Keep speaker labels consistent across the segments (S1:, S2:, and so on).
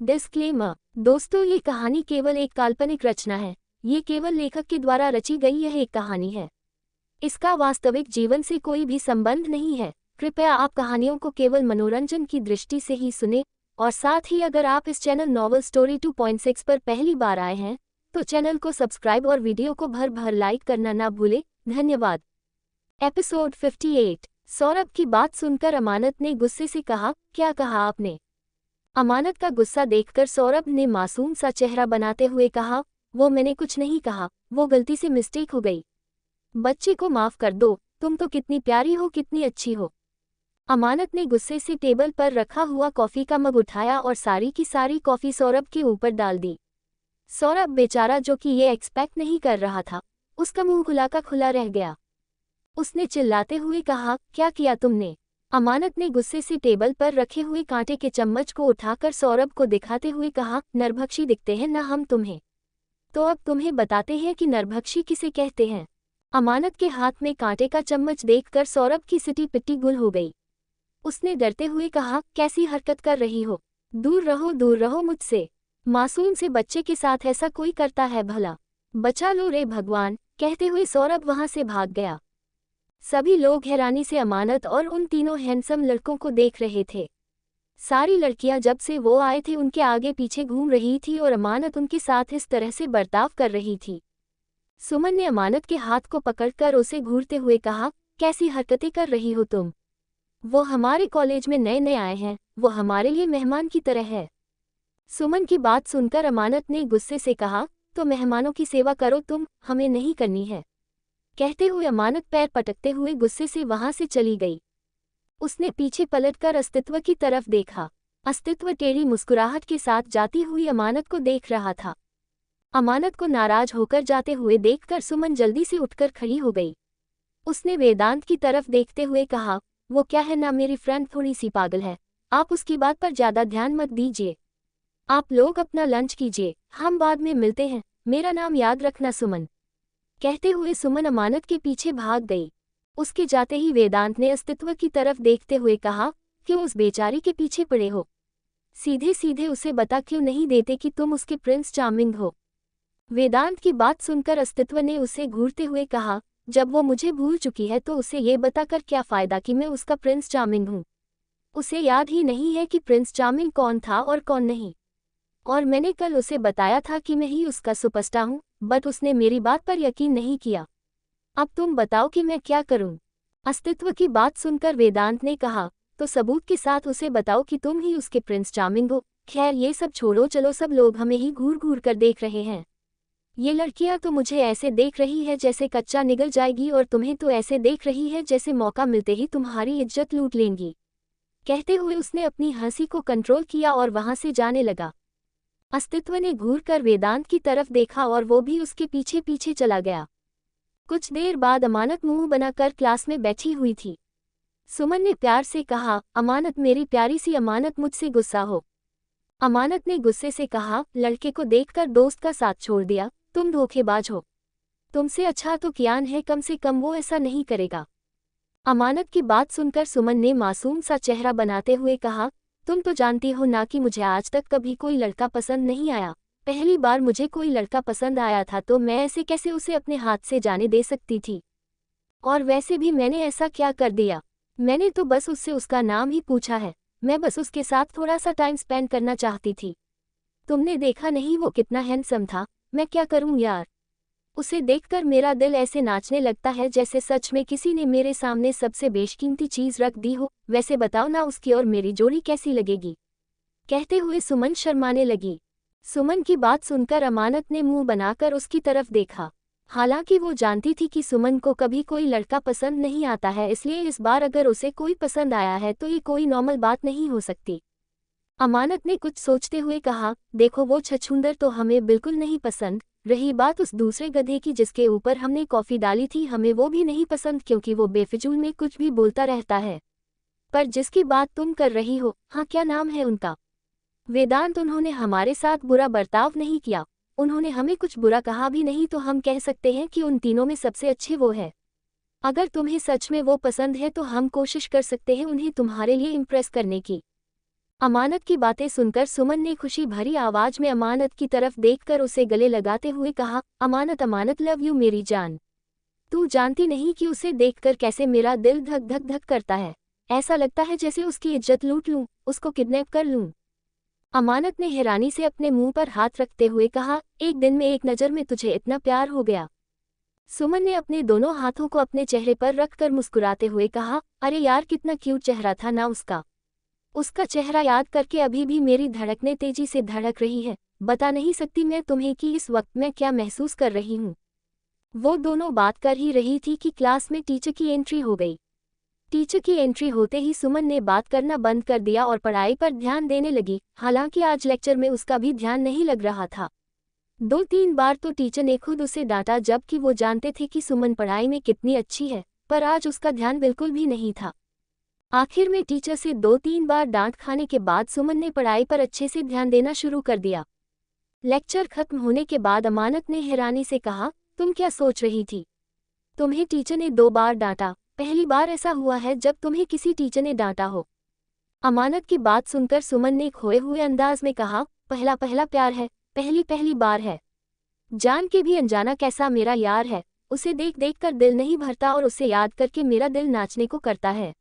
S1: Disclaimer. दोस्तों, ये कहानी केवल एक काल्पनिक रचना है। ये केवल लेखक के द्वारा रची गई यह एक कहानी है। इसका वास्तविक जीवन से कोई भी संबंध नहीं है। कृपया आप कहानियों को केवल मनोरंजन की दृष्टि से ही सुने, और साथ ही अगर आप इस चैनल नॉवल स्टोरी 2.6 पर पहली बार आए हैं तो चैनल को सब्सक्राइब और वीडियो को भर भर लाइक करना ना भूलें। धन्यवाद। एपिसोड 58। सौरभ की बात सुनकर अमानत ने गुस्से से कहा, क्या कहा आपने? अमानत का गुस्सा देखकर सौरभ ने मासूम सा चेहरा बनाते हुए कहा, वो मैंने कुछ नहीं कहा, वो गलती से मिस्टेक हो गई। बच्चे को माफ कर दो, तुम तो कितनी प्यारी हो, कितनी अच्छी हो। अमानत ने गुस्से से टेबल पर रखा हुआ कॉफी का मग उठाया और सारी की सारी कॉफी सौरभ के ऊपर डाल दी। सौरभ बेचारा, जो कि ये एक्सपेक्ट नहीं कर रहा था, उसका मुंह खुला का खुला रह गया। उसने चिल्लाते हुए कहा, क्या किया तुमने? अमानत ने गुस्से से टेबल पर रखे हुए कांटे के चम्मच को उठाकर सौरभ को दिखाते हुए कहा, नरभक्षी दिखते हैं ना हम तुम्हें? तो अब तुम्हें बताते हैं कि नरभक्षी किसे कहते हैं। अमानत के हाथ में कांटे का चम्मच देखकर सौरभ की सिटी पिट्टी गुल हो गई। उसने डरते हुए कहा, कैसी हरकत कर रही हो? दूर रहो मुझसे। मासूम से बच्चे के साथ ऐसा कोई करता है भला? बचा लो रे भगवान। कहते हुए सौरभ वहां से भाग गया। सभी लोग हैरानी से अमानत और उन तीनों हैंडसम लड़कों को देख रहे थे। सारी लड़कियां जब से वो आए थे उनके आगे पीछे घूम रही थी और अमानत उनके साथ इस तरह से बर्ताव कर रही थी। सुमन ने अमानत के हाथ को पकड़कर उसे घूरते हुए कहा, कैसी हरकतें कर रही हो तुम? वो हमारे कॉलेज में नए नए आए हैं, वो हमारे लिए मेहमान की तरह है। सुमन की बात सुनकर अमानत ने गुस्से से कहा, तो मेहमानों की सेवा करो तुम, हमें नहीं करनी है। कहते हुए अमानत पैर पटकते हुए गुस्से से वहां से चली गई। उसने पीछे पलटकर अस्तित्व की तरफ देखा। अस्तित्व टेढ़ी मुस्कुराहट के साथ जाती हुई अमानत को देख रहा था। अमानत को नाराज होकर जाते हुए देखकर सुमन जल्दी से उठकर खड़ी हो गई। उसने वेदांत की तरफ देखते हुए कहा, वो क्या है ना, मेरी फ्रेंड थोड़ी सी पागल है, आप उसकी बात पर ज्यादा ध्यान मत दीजिए। आप लोग अपना लंच कीजिए, हम बाद में मिलते हैं, मेरा नाम याद रखना सुमन। कहते हुए सुमन अमानत के पीछे भाग गई। उसके जाते ही वेदांत ने अस्तित्व की तरफ देखते हुए कहा, क्यों उस बेचारी के पीछे पड़े हो? सीधे सीधे उसे बता क्यों नहीं देते कि तुम उसके प्रिंस चार्मिंग हो? वेदांत की बात सुनकर अस्तित्व ने उसे घूरते हुए कहा, जब वो मुझे भूल चुकी है तो उसे ये बताकर क्या फायदा कि मैं उसका प्रिंस चार्मिंग हूँ। उसे याद ही नहीं है कि प्रिंस चार्मिंग कौन था और कौन नहीं। और मैंने कल उसे बताया था कि मैं ही उसका सुपरस्टार हूँ, बट उसने मेरी बात पर यकीन नहीं किया। अब तुम बताओ कि मैं क्या करूं? अस्तित्व की बात सुनकर वेदांत ने कहा, तो सबूत के साथ उसे बताओ कि तुम ही उसके प्रिंस चार्मिंग हो। खैर ये सब छोड़ो, चलो, सब लोग हमें ही घूर घूर कर देख रहे हैं। ये लड़कियां तो मुझे ऐसे देख रही है जैसे कच्चा निगल जाएगी, और तुम्हें तो ऐसे देख रही है जैसे मौका मिलते ही तुम्हारी इज्जत लूट लेंगी। कहते हुए उसने अपनी हंसी को कंट्रोल किया और वहां से जाने लगा। अस्तित्व ने घूर कर वेदांत की तरफ देखा और वो भी उसके पीछे पीछे चला गया। कुछ देर बाद अमानत मुंह बनाकर क्लास में बैठी हुई थी। सुमन ने प्यार से कहा, अमानत मेरी प्यारी सी अमानत, मुझसे गुस्सा हो। अमानत ने गुस्से से कहा, लड़के को देखकर दोस्त का साथ छोड़ दिया, तुम धोखेबाज हो। तुमसे अच्छा तो कियान है, कम से कम वो ऐसा नहीं करेगा। अमानत की बात सुनकर सुमन ने मासूम सा चेहरा बनाते हुए कहा, तुम तो जानती हो ना कि मुझे आज तक कभी कोई लड़का पसंद नहीं आया। पहली बार मुझे कोई लड़का पसंद आया था तो मैं ऐसे कैसे उसे अपने हाथ से जाने दे सकती थी? और वैसे भी मैंने ऐसा क्या कर दिया? मैंने तो बस उससे उसका नाम ही पूछा है। मैं बस उसके साथ थोड़ा सा टाइम स्पेंड करना चाहती थी। तुमने देखा नहीं वो कितना हैंडसम था? मैं क्या करूं यार, उसे देखकर मेरा दिल ऐसे नाचने लगता है जैसे सच में किसी ने मेरे सामने सबसे बेशकीमती चीज रख दी हो। वैसे बताओ ना, उसकी और मेरी जोड़ी कैसी लगेगी? कहते हुए सुमन शर्माने लगी। सुमन की बात सुनकर अमानत ने मुंह बनाकर उसकी तरफ देखा। हालांकि वो जानती थी कि सुमन को कभी कोई लड़का पसंद नहीं आता है, इसलिए इस बार अगर उसे कोई पसंद आया है तो ये कोई नॉर्मल बात नहीं हो सकती। अमानत ने कुछ सोचते हुए कहा, देखो वो छछूंदर तो हमें बिल्कुल नहीं पसंद। रही बात उस दूसरे गधे की जिसके ऊपर हमने कॉफी डाली थी, हमें वो भी नहीं पसंद क्योंकि वो बेफिजूल में कुछ भी बोलता रहता है। पर जिसकी बात तुम कर रही हो, हाँ, क्या नाम है उनका? वेदांत, उन्होंने हमारे साथ बुरा बर्ताव नहीं किया, उन्होंने हमें कुछ बुरा कहा भी नहीं, तो हम कह सकते हैं कि उन तीनों में सबसे अच्छे वो है। अगर तुम्हें सच में वो पसंद है तो हम कोशिश कर सकते हैं उन्हें तुम्हारे लिए इम्प्रेस करने की। अमानत की बातें सुनकर सुमन ने खुशी भरी आवाज में अमानत की तरफ देखकर उसे गले लगाते हुए कहा, अमानत अमानत लव यू मेरी जान। तू जानती नहीं कि उसे देखकर कैसे मेरा दिल धक धक धक करता है। ऐसा लगता है जैसे उसकी इज्जत लूट लूं, उसको किडनैप कर लूं। अमानत ने हैरानी से अपने मुंह पर हाथ रखते हुए कहा, एक दिन में एक नज़र में तुझे इतना प्यार हो गया। सुमन ने अपने दोनों हाथों को अपने चेहरे पर रखकर मुस्कुराते हुए कहा, अरे यार कितना क्यूट चेहरा था ना उसका। उसका चेहरा याद करके अभी भी मेरी धड़कनें तेजी से धड़क रही है। बता नहीं सकती मैं तुम्हें कि इस वक्त मैं क्या महसूस कर रही हूँ। वो दोनों बात कर ही रही थी कि क्लास में टीचर की एंट्री हो गई। टीचर की एंट्री होते ही सुमन ने बात करना बंद कर दिया और पढ़ाई पर ध्यान देने लगी। हालांकि आज लेक्चर में उसका भी ध्यान नहीं लग रहा था। 2-3 बार तो टीचर ने खुद उसे डांटा, जबकि वो जानते थे कि सुमन पढ़ाई में कितनी अच्छी है, पर आज उसका ध्यान बिल्कुल भी नहीं था। आखिर में टीचर से 2-3 बार डांट खाने के बाद सुमन ने पढ़ाई पर अच्छे से ध्यान देना शुरू कर दिया। लेक्चर खत्म होने के बाद अमानत ने हैरानी से कहा, तुम क्या सोच रही थी? तुम्हें टीचर ने 2 बार डांटा, पहली बार ऐसा हुआ है जब तुम्हें किसी टीचर ने डांटा हो। अमानत की बात सुनकर सुमन ने खोए हुए अंदाज में कहा, पहला पहला प्यार है, पहली पहली बार है। जान के भी अनजाना कैसा मेरा यार है, उसे देख देख कर दिल नहीं भरता और उसे याद करके मेरा दिल नाचने को करता है।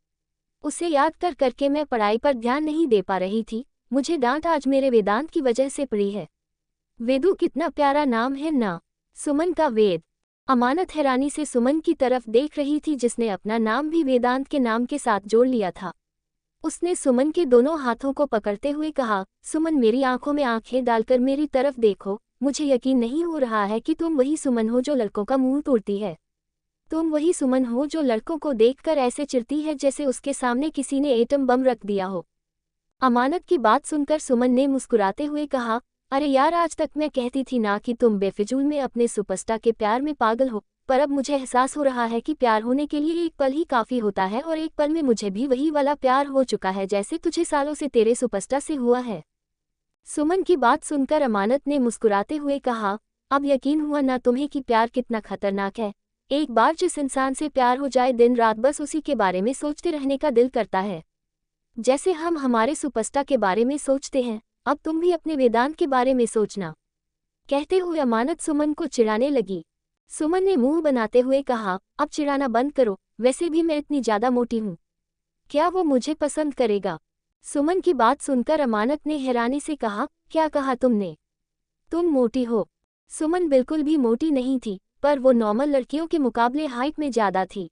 S1: उसे याद कर करके मैं पढ़ाई पर ध्यान नहीं दे पा रही थी। मुझे डांट आज मेरे वेदांत की वजह से पड़ी है। वेदू कितना प्यारा नाम है ना, सुमन का वेद। अमानत हैरानी से सुमन की तरफ देख रही थी जिसने अपना नाम भी वेदांत के नाम के साथ जोड़ लिया था। उसने सुमन के दोनों हाथों को पकड़ते हुए कहा, सुमन मेरी आंखों में आंखें डालकर मेरी तरफ देखो। मुझे यकीन नहीं हो रहा है कि तुम वही सुमन हो जो लड़कों का मुंह तोड़ती है। तुम वही सुमन हो जो लड़कों को देखकर ऐसे चिढ़ती है जैसे उसके सामने किसी ने एटम बम रख दिया हो। अमानत की बात सुनकर सुमन ने मुस्कुराते हुए कहा, अरे यार आज तक मैं कहती थी ना कि तुम बेफिजूल में अपने सुपरस्टार के प्यार में पागल हो, पर अब मुझे एहसास हो रहा है कि प्यार होने के लिए एक पल ही काफ़ी होता है और एक पल में मुझे भी वही वाला प्यार हो चुका है जैसे तुझे सालों से तेरे सुपरस्टार से हुआ है। सुमन की बात सुनकर अमानत ने मुस्कुराते हुए कहा, अब यकीन हुआ ना तुम्हें कि प्यार कितना खतरनाक है। एक बार जिस इंसान से प्यार हो जाए दिन रात बस उसी के बारे में सोचते रहने का दिल करता है, जैसे हम हमारे सुपरस्टार के बारे में सोचते हैं। अब तुम भी अपने वेदांत के बारे में सोचना। कहते हुए अमानत सुमन को चिढ़ाने लगी। सुमन ने मुंह बनाते हुए कहा, अब चिढ़ाना बंद करो, वैसे भी मैं इतनी ज़्यादा मोटी हूँ, क्या वो मुझे पसंद करेगा? सुमन की बात सुनकर अमानत ने हैरानी से कहा, क्या कहा तुमने? तुम मोटी हो? सुमन बिल्कुल भी मोटी नहीं थी, पर वो नॉर्मल लड़कियों के मुकाबले हाइट में ज़्यादा थी।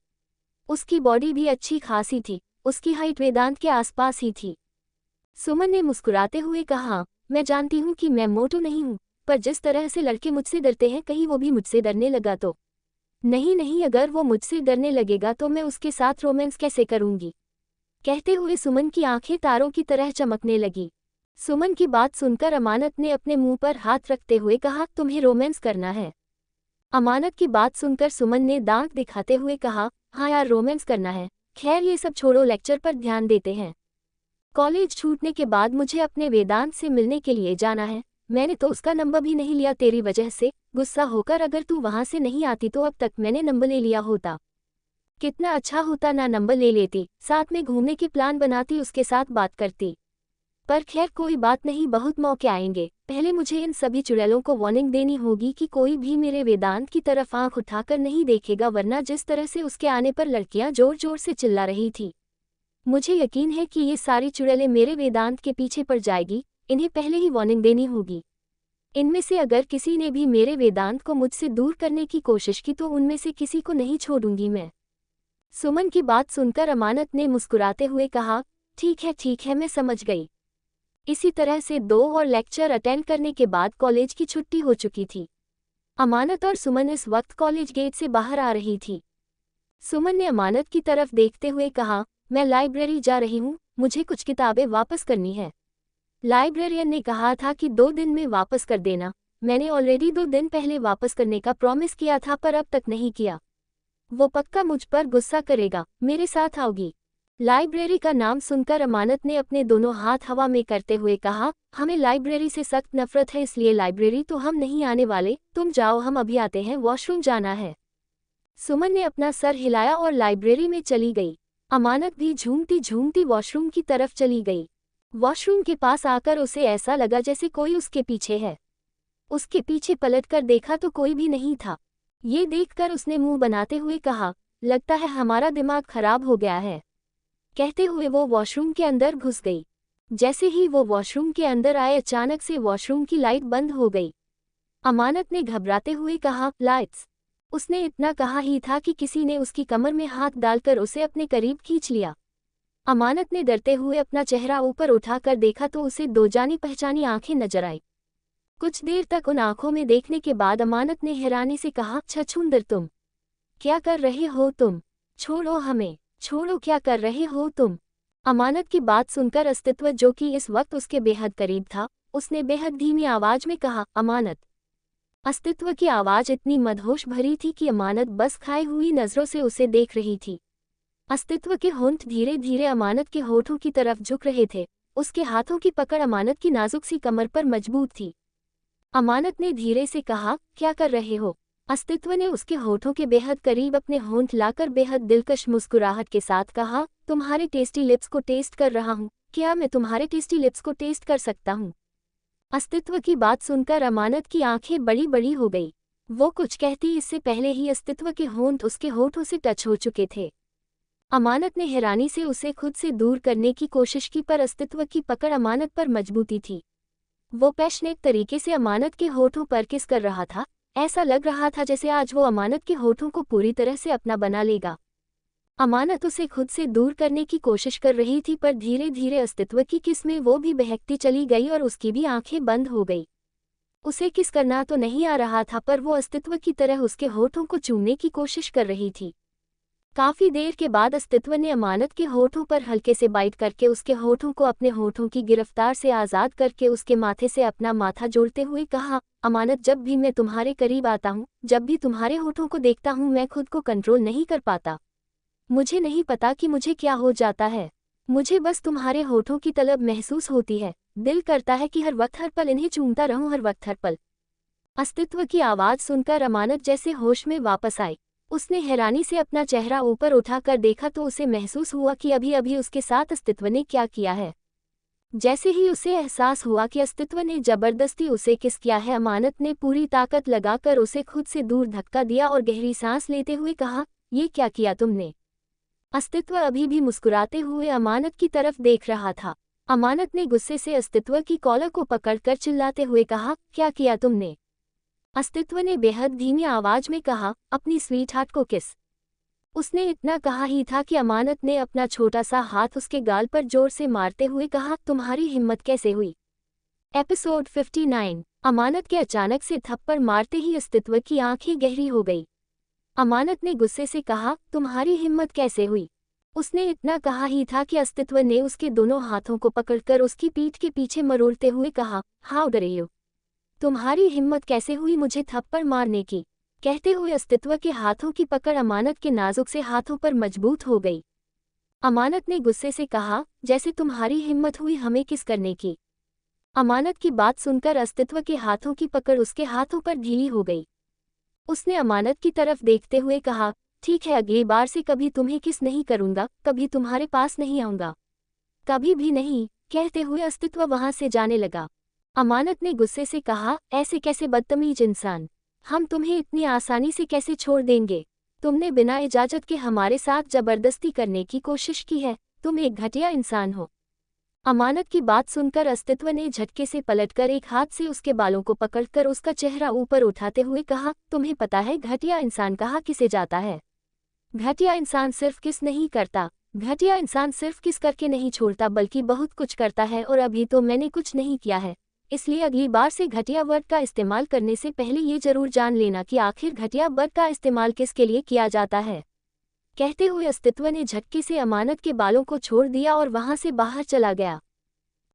S1: उसकी बॉडी भी अच्छी खासी थी, उसकी हाइट वेदांत के आसपास ही थी। सुमन ने मुस्कुराते हुए कहा, मैं जानती हूँ कि मैं मोटू नहीं हूँ, पर जिस तरह से लड़के मुझसे डरते हैं कहीं वो भी मुझसे डरने लगा तो? नहीं नहीं, अगर वो मुझसे डरने लगेगा तो मैं उसके साथ रोमांस कैसे करूँगी? कहते हुए सुमन की आंखें तारों की तरह चमकने लगी। सुमन की बात सुनकर अमानत ने अपने मुंह पर हाथ रखते हुए कहा, तुम्हें रोमांस करना है? अमानत की बात सुनकर सुमन ने दांत दिखाते हुए कहा, हाँ यार रोमांस करना है। खैर ये सब छोड़ो, लेक्चर पर ध्यान देते हैं। कॉलेज छूटने के बाद मुझे अपने वेदांत से मिलने के लिए जाना है। मैंने तो उसका नंबर भी नहीं लिया तेरी वजह से। गुस्सा होकर अगर तू वहाँ से नहीं आती तो अब तक मैंने नंबर ले लिया होता। कितना अच्छा होता ना नंबर ले लेती, साथ में घूमने की प्लान बनाती, उसके साथ बात करती। पर खैर कोई बात नहीं, बहुत मौके आएंगे। पहले मुझे इन सभी चुड़ैलों को वार्निंग देनी होगी कि कोई भी मेरे वेदांत की तरफ आंख उठाकर नहीं देखेगा, वरना जिस तरह से उसके आने पर लड़कियां जोर जोर से चिल्ला रही थी, मुझे यकीन है कि ये सारी चुड़ैलें मेरे वेदांत के पीछे पड़ जाएगी। इन्हें पहले ही वार्निंग देनी होगी। इनमें से अगर किसी ने भी मेरे वेदांत को मुझसे दूर करने की कोशिश की तो उनमें से किसी को नहीं छोड़ूंगी मैं। सुमन की बात सुनकर अमानत ने मुस्कुराते हुए कहा, ठीक है मैं समझ गई। इसी तरह से 2 और लेक्चर अटेंड करने के बाद कॉलेज की छुट्टी हो चुकी थी। अमानत और सुमन इस वक्त कॉलेज गेट से बाहर आ रही थी। सुमन ने अमानत की तरफ देखते हुए कहा, मैं लाइब्रेरी जा रही हूँ, मुझे कुछ किताबें वापस करनी है। लाइब्रेरियन ने कहा था कि 2 दिन में वापस कर देना। मैंने ऑलरेडी 2 दिन पहले वापस करने का प्रॉमिस किया था पर अब तक नहीं किया। वो पक्का मुझ पर गुस्सा करेगा। मेरे साथ आओगी? लाइब्रेरी का नाम सुनकर अमानत ने अपने दोनों हाथ हवा में करते हुए कहा, हमें लाइब्रेरी से सख्त नफरत है, इसलिए लाइब्रेरी तो हम नहीं आने वाले। तुम जाओ, हम अभी आते हैं, वॉशरूम जाना है। सुमन ने अपना सर हिलाया और लाइब्रेरी में चली गई। अमानत भी झूमती झूमती वॉशरूम की तरफ चली गई। वॉशरूम के पास आकर उसे ऐसा लगा जैसे कोई उसके पीछे है। उसके पीछे पलटकर देखा तो कोई भी नहीं था। ये देखकर उसने मुंह बनाते हुए कहा, लगता है हमारा दिमाग खराब हो गया है। कहते हुए वो वॉशरूम के अंदर घुस गई। जैसे ही वो वॉशरूम के अंदर आए अचानक से वॉशरूम की लाइट बंद हो गई। अमानत ने घबराते हुए कहा, लाइट्स। उसने इतना कहा ही था कि किसी ने उसकी कमर में हाथ डालकर उसे अपने करीब खींच लिया। अमानत ने डरते हुए अपना चेहरा ऊपर उठाकर देखा तो उसे दो जानी पहचानी आंखें नजर आई। कुछ देर तक उन आंखों में देखने के बाद अमानत ने हैरानी से कहा, छछूंदर तुम क्या कर रहे हो? तुम छोड़ो हमें, छोड़ो, क्या कर रहे हो तुम? अमानत की बात सुनकर अस्तित्व, जो कि इस वक्त उसके बेहद करीब था, उसने बेहद धीमी आवाज में कहा, अमानत। अस्तित्व की आवाज इतनी मदहोश भरी थी कि अमानत बस खाई हुई नजरों से उसे देख रही थी। अस्तित्व के होंठ धीरे धीरे अमानत के होठों की तरफ झुक रहे थे। उसके हाथों की पकड़ अमानत की नाजुक सी कमर पर मजबूत थी। अमानत ने धीरे से कहा, क्या कर रहे हो? अस्तित्व ने उसके होठों के बेहद करीब अपने होंठ लाकर बेहद दिलकश मुस्कुराहट के साथ कहा, तुम्हारे टेस्टी लिप्स को टेस्ट कर रहा हूँ। क्या मैं तुम्हारे टेस्टी लिप्स को टेस्ट कर सकता हूँ? अस्तित्व की बात सुनकर अमानत की आंखें बड़ी बड़ी हो गई। वो कुछ कहती इससे पहले ही अस्तित्व के होंठ उसके होठों से टच हो चुके थे। अमानत ने हैरानी से उसे खुद से दूर करने की कोशिश की, पर अस्तित्व की पकड़ अमानत पर मजबूती थी। वो पैशनेट तरीके से अमानत के होठों पर किस कर रहा था। ऐसा लग रहा था जैसे आज वो अमानत के होठों को पूरी तरह से अपना बना लेगा। अमानत उसे खुद से दूर करने की कोशिश कर रही थी, पर धीरे धीरे अस्तित्व की किस में वो भी बहकती चली गई और उसकी भी आंखें बंद हो गई। उसे किस करना तो नहीं आ रहा था, पर वो अस्तित्व की तरह उसके होठों को चूमने की कोशिश कर रही थी। काफी देर के बाद अस्तित्व ने अमानत के होठों पर हल्के से बाइट करके उसके होठों को अपने होठों की गिरफ्तार से आज़ाद करके उसके माथे से अपना माथा जोड़ते हुए कहा, अमानत, जब भी मैं तुम्हारे करीब आता हूँ, जब भी तुम्हारे होठों को देखता हूँ, मैं खुद को कंट्रोल नहीं कर पाता। मुझे नहीं पता कि मुझे क्या हो जाता है। मुझे बस तुम्हारे होठों की तलब महसूस होती है। दिल करता है कि हर वक्त हर पल इन्हें चूमता रहूं, हर वक्त हर पल। अस्तित्व की आवाज़ सुनकर अमानत जैसे होश में वापस आई। उसने हैरानी से अपना चेहरा ऊपर उठाकर देखा तो उसे महसूस हुआ कि अभी अभी उसके साथ अस्तित्व ने क्या किया है। जैसे ही उसे एहसास हुआ कि अस्तित्व ने जबरदस्ती उसे किस किया है, अमानत ने पूरी ताकत लगाकर उसे खुद से दूर धक्का दिया और गहरी सांस लेते हुए कहा, ये क्या किया तुमने? अस्तित्व अभी भी मुस्कुराते हुए अमानत की तरफ देख रहा था। अमानत ने गुस्से से अस्तित्व की कॉलर को पकड़कर चिल्लाते हुए कहा, क्या किया तुमने? अस्तित्व ने बेहद धीमी आवाज में कहा, अपनी स्वीट हार्ट को किस। उसने इतना कहा ही था कि अमानत ने अपना छोटा सा हाथ उसके गाल पर जोर से मारते हुए कहा, तुम्हारी हिम्मत कैसे हुई? एपिसोड 59। अमानत के अचानक से थप्पड़ मारते ही अस्तित्व की आंखें गहरी हो गई। अमानत ने गुस्से से कहा, तुम्हारी हिम्मत कैसे हुई? उसने इतना कहा ही था कि अस्तित्व ने उसके दोनों हाथों को पकड़कर उसकी पीठ के पीछे मरोड़ते हुए कहा, हाउ डरे यू? तुम्हारी हिम्मत कैसे हुई मुझे थप्पड़ मारने की? कहते हुए अस्तित्व के हाथों की पकड़ अमानत के नाजुक से हाथों पर मजबूत हो गई। अमानत ने गुस्से से कहा, जैसे तुम्हारी हिम्मत हुई हमें किस करने की? अमानत की बात सुनकर अस्तित्व के हाथों की पकड़ उसके हाथों पर ढीली हो गई। उसने अमानत की तरफ देखते हुए कहा, ठीक है, अगली बार से कभी तुम्हें किस नहीं करूंगा, कभी तुम्हारे पास नहीं आऊंगा, कभी भी नहीं। कहते हुए अस्तित्व वहां से जाने लगा। अमानत ने गुस्से से कहा, ऐसे कैसे बदतमीज इंसान, हम तुम्हें इतनी आसानी से कैसे छोड़ देंगे? तुमने बिना इजाजत के हमारे साथ जबरदस्ती करने की कोशिश की है। तुम एक घटिया इंसान हो। अमानत की बात सुनकर अस्तित्व ने झटके से पलटकर एक हाथ से उसके बालों को पकड़कर उसका चेहरा ऊपर उठाते हुए कहा, तुम्हें पता है घटिया इंसान कहा किसे जाता है? घटिया इंसान सिर्फ किस नहीं करता, घटिया इंसान सिर्फ किस करके नहीं छोड़ता, बल्कि बहुत कुछ करता है। और अभी तो मैंने कुछ नहीं किया है, इसलिए अगली बार से घटिया वर्ड का इस्तेमाल करने से पहले ये जरूर जान लेना कि आखिर घटिया वर्ड का इस्तेमाल किसके लिए किया जाता है। कहते हुए अस्तित्व ने झटके से अमानत के बालों को छोड़ दिया और वहां से बाहर चला गया।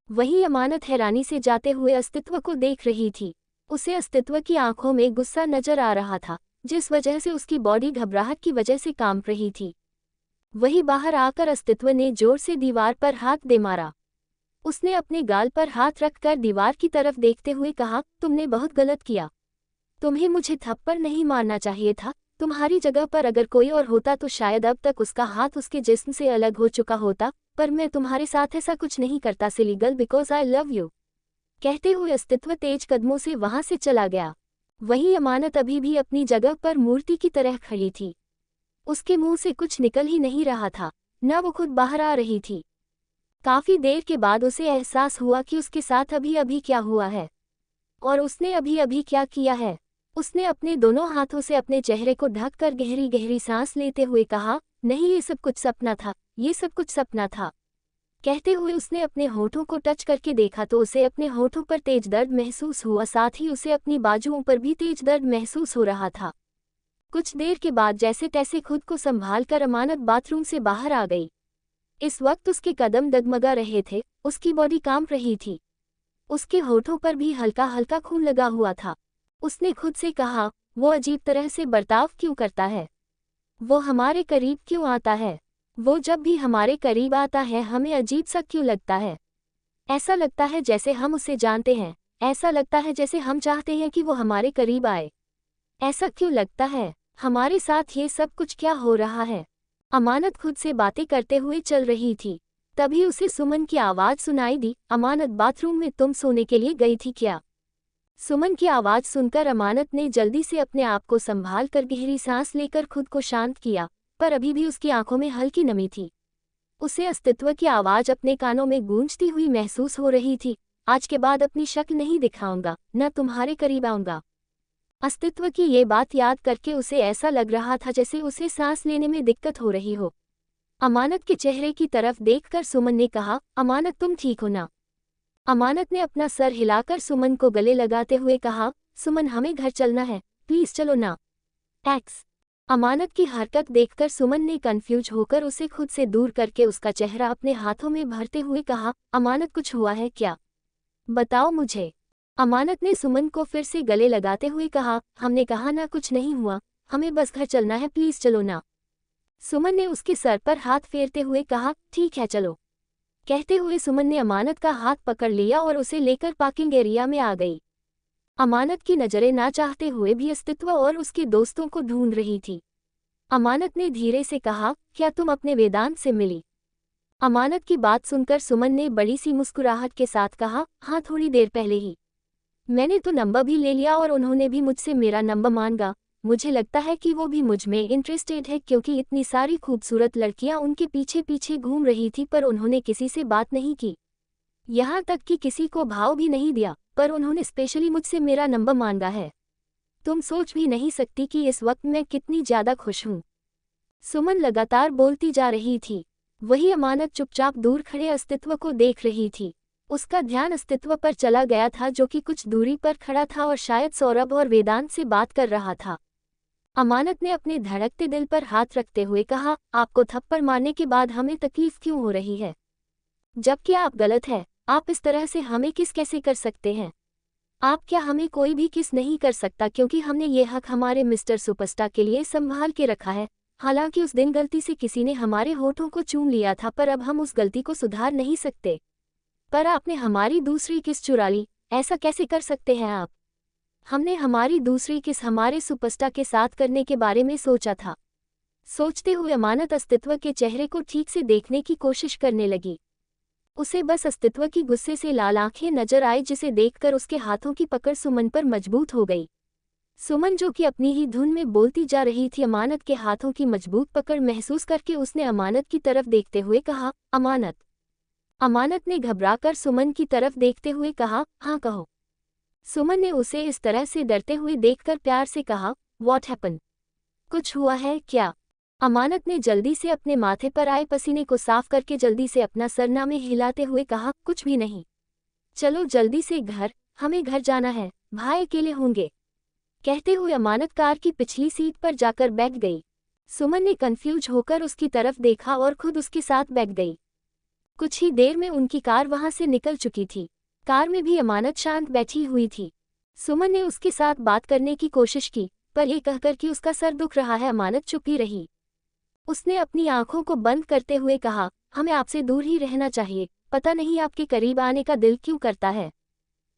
S1: वहीं अमानत हैरानी से जाते हुए अस्तित्व को देख रही थी। उसे अस्तित्व की आंखों में गुस्सा नजर आ रहा था, जिस वजह से उसकी बॉडी घबराहट की वजह से कांप रही थी। वहीं बाहर आकर अस्तित्व ने जोर से दीवार पर हाथ दे मारा। उसने अपने गाल पर हाथ रखकर दीवार की तरफ देखते हुए कहा, तुमने बहुत गलत किया। तुम्हें मुझे थप्पड़ नहीं मारना चाहिए था। तुम्हारी जगह पर अगर कोई और होता तो शायद अब तक उसका हाथ उसके जिस्म से अलग हो चुका होता। पर मैं तुम्हारे साथ ऐसा कुछ नहीं करता silly girl, because I love you. कहते हुए अस्तित्व तेज कदमों से वहां से चला गया। वही अमानत अभी भी अपनी जगह पर मूर्ति की तरह खड़ी थी। उसके मुंह से कुछ निकल ही नहीं रहा था, न वो खुद बाहर आ रही थी। काफी देर के बाद उसे एहसास हुआ कि उसके साथ अभी अभी क्या हुआ है और उसने अभी अभी क्या किया है। उसने अपने दोनों हाथों से अपने चेहरे को ढक कर गहरी गहरी सांस लेते हुए कहा, नहीं, ये सब कुछ सपना था, ये सब कुछ सपना था। कहते हुए उसने अपने होठों को टच करके देखा तो उसे अपने होठों पर तेज दर्द महसूस हुआ, साथ ही उसे अपनी बाजुओं पर भी तेज दर्द महसूस हो रहा था। कुछ देर के बाद जैसे तैसे खुद को संभाल कर अमानत बाथरूम से बाहर आ गई। इस वक्त उसके कदम डगमगा रहे थे, उसकी बॉडी कांप रही थी, उसके होठों पर भी हल्का हल्का खून लगा हुआ था। उसने खुद से कहा, वो अजीब तरह से बर्ताव क्यों करता है, वो हमारे करीब क्यों आता है, वो जब भी हमारे करीब आता है हमें अजीब सा क्यों लगता है। ऐसा लगता है जैसे हम उसे जानते हैं, ऐसा लगता है जैसे हम चाहते हैं कि वो हमारे करीब आए। ऐसा क्यों लगता है, हमारे साथ ये सब कुछ क्या हो रहा है। अमानत खुद से बातें करते हुए चल रही थी। तभी उसे सुमन की आवाज़ सुनाई दी, अमानत बाथरूम में तुम सोने के लिए गई थी क्या। सुमन की आवाज़ सुनकर अमानत ने जल्दी से अपने आप को संभाल कर गहरी सांस लेकर खुद को शांत किया, पर अभी भी उसकी आंखों में हल्की नमी थी। उसे अस्तित्व की आवाज़ अपने कानों में गूंजती हुई महसूस हो रही थी, आज के बाद अपनी शक्ल नहीं दिखाऊंगा, न तुम्हारे करीब आऊंगा। अस्तित्व की ये बात याद करके उसे ऐसा लग रहा था जैसे उसे सांस लेने में दिक्कत हो रही हो। अमानत के चेहरे की तरफ देखकर सुमन ने कहा, अमानत तुम ठीक हो ना। अमानत ने अपना सर हिलाकर सुमन को गले लगाते हुए कहा, सुमन हमें घर चलना है, प्लीज चलो ना। एक्स। अमानत की हरकत देखकर सुमन ने कंफ्यूज होकर उसे खुद से दूर करके उसका चेहरा अपने हाथों में भरते हुए कहा, अमानत कुछ हुआ है क्या, बताओ मुझे। अमानत ने सुमन को फिर से गले लगाते हुए कहा, हमने कहा ना कुछ नहीं हुआ, हमें बस घर चलना है, प्लीज चलो ना। सुमन ने उसके सर पर हाथ फेरते हुए कहा, ठीक है चलो। कहते हुए सुमन ने अमानत का हाथ पकड़ लिया और उसे लेकर पार्किंग एरिया में आ गई। अमानत की नज़रें ना चाहते हुए भी अस्तित्व और उसके दोस्तों को ढूंढ रही थी। अमानत ने धीरे से कहा, क्या तुम अपने वेदांत से मिली। अमानत की बात सुनकर सुमन ने बड़ी सी मुस्कुराहट के साथ कहा, हाँ थोड़ी देर पहले ही। मैंने तो नंबर भी ले लिया और उन्होंने भी मुझसे मेरा नंबर मांगा। मुझे लगता है कि वो भी मुझ में इंटरेस्टेड है, क्योंकि इतनी सारी खूबसूरत लड़कियां उनके पीछे पीछे घूम रही थी, पर उन्होंने किसी से बात नहीं की, यहाँ तक कि किसी को भाव भी नहीं दिया, पर उन्होंने स्पेशली मुझसे मेरा नंबर मांगा है। तुम सोच भी नहीं सकती कि इस वक्त मैं कितनी ज़्यादा खुश हूँ। सुमन लगातार बोलती जा रही थी। वही अमानत चुपचाप दूर खड़े अस्तित्व को देख रही थी। उसका ध्यान अस्तित्व पर चला गया था, जो कि कुछ दूरी पर खड़ा था और शायद सौरभ और वेदांत से बात कर रहा था। अमानत ने अपने धड़कते दिल पर हाथ रखते हुए कहा, आपको थप्पड़ मारने के बाद हमें तकलीफ क्यों हो रही है, जबकि आप गलत है। आप इस तरह से हमें किस कैसे कर सकते हैं। आप क्या हमें कोई भी किस नहीं कर सकता, क्योंकि हमने ये हक हमारे मिस्टर सुपरस्टार के लिए संभाल के रखा है। हालांकि उस दिन गलती से किसी ने हमारे होठों को चूम लिया था, पर अब हम उस गलती को सुधार नहीं सकते। पर आपने हमारी दूसरी किस चुरा ली, ऐसा कैसे कर सकते हैं आप। हमने हमारी दूसरी किस हमारे सुपरस्टार के साथ करने के बारे में सोचा था। सोचते हुए अमानत अस्तित्व के चेहरे को ठीक से देखने की कोशिश करने लगी। उसे बस अस्तित्व की गुस्से से लाल आंखें नजर आई, जिसे देखकर उसके हाथों की पकड़ सुमन पर मजबूत हो गई। सुमन जो कि अपनी ही धुन में बोलती जा रही थी, अमानत के हाथों की मजबूत पकड़ महसूस करके उसने अमानत की तरफ देखते हुए कहा, अमानत। अमानत ने घबराकर सुमन की तरफ देखते हुए कहा, हाँ कहो। सुमन ने उसे इस तरह से डरते हुए देखकर प्यार से कहा, व्हाट हैपन, कुछ हुआ है क्या। अमानत ने जल्दी से अपने माथे पर आए पसीने को साफ करके जल्दी से अपना सरना में हिलाते हुए कहा, कुछ भी नहीं, चलो जल्दी से घर, हमें घर जाना है, भाई अकेले होंगे। कहते हुए अमानत कार की पिछली सीट पर जाकर बैठ गई। सुमन ने कंफ्यूज होकर उसकी तरफ देखा और खुद उसके साथ बैठ गई। कुछ ही देर में उनकी कार वहां से निकल चुकी थी। कार में भी अमानत शांत बैठी हुई थी। सुमन ने उसके साथ बात करने की कोशिश की, पर यह कहकर कि उसका सर दुख रहा है, अमानत चुप ही रही। उसने अपनी आंखों को बंद करते हुए कहा, हमें आपसे दूर ही रहना चाहिए। पता नहीं आपके करीब आने का दिल क्यों करता है,